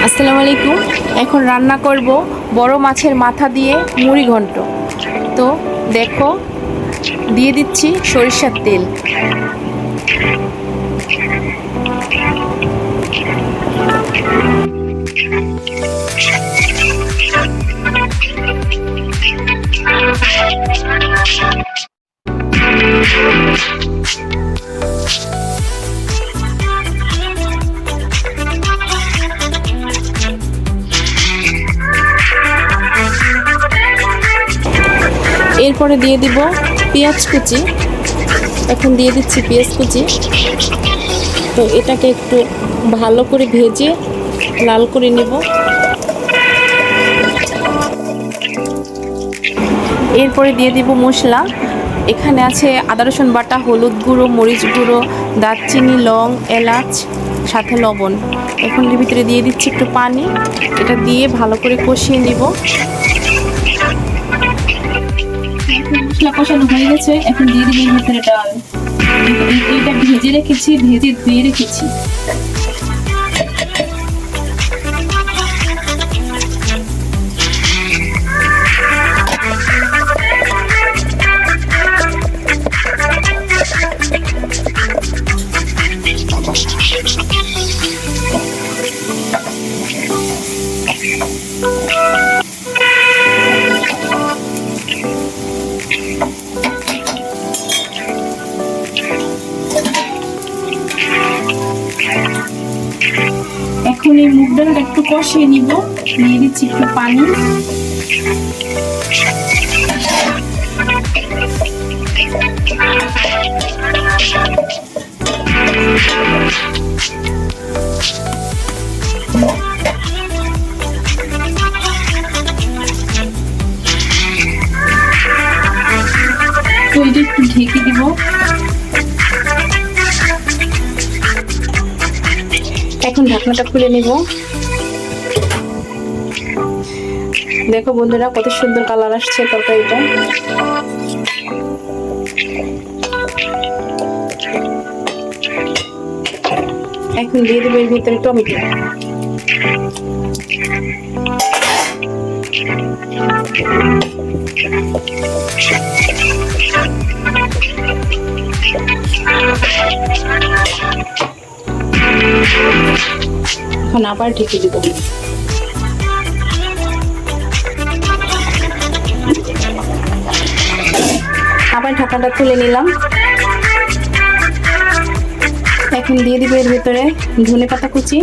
আসসালামু আলাইকুম। এখন রান্না করব বড় মাছের মাথা দিয়ে মুড়ি ঘন্ট। তো দেখো, দিয়ে দিচ্ছি সরিষার তেল। এরপরে দিয়ে দিব পেঁয়াজ কুচি। এখন দিয়ে দিচ্ছি পেঁয়াজ কুচি। তো এটাকে একটু ভালো করে ভেজে লাল করে নেব। এরপরে দিয়ে দিব মশলা। এখানে আছে আদা রসুন বাটা, হলুদ গুঁড়ো, মরিচ গুঁড়ো, দারচিনি, লং, এলাচ, সাথে লবণ। এখন এর ভিতরে দিয়ে দিচ্ছি একটু পানি। এটা দিয়ে ভালো করে কষিয়ে নিব। মশলা কষানো হয়ে গেছে, এখন দিয়ে দিব এর ভিতরে ডাল। এটা ভেজে রেখেছি, ভেজে ধুয়ে রেখেছি। এখন এই মুগ ডালটা একটু কষিয়ে নিব। দিয়ে দিচ্ছি একটু পানি। তো এটা একটু ঢেকে দিব। এখন ঢাকনাটা খুলে নিব। দেখো বন্ধুরা, কত সুন্দর কালার আসছে তরকারিটা। এখন দিয়ে দেবো এর ভিতরে টমেটো। এখন আবার ঢেকে দিব। আবার ঢাকাটা তুলে নিলাম। এখন দিয়ে দিব এর ভিতরে ধনেপাতা কুচি।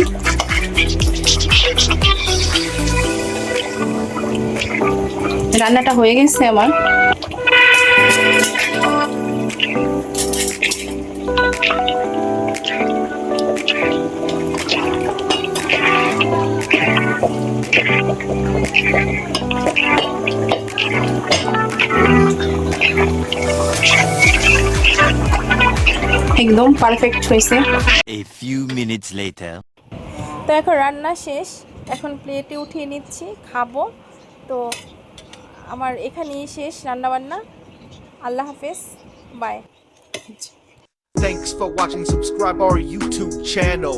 রান্নাটা হয়ে গেছে আমার। একদম পারফেক্ট হয়েছে। A few minutes later. তো এখন রান্না শেষ, এখন প্লেটে উঠিয়ে নিচ্ছি, খাবো। তো আমার এখানেই শেষ রান্না বান্না। আল্লাহ হাফেজ, by. Thanks for watching. Subscribe our YouTube channel.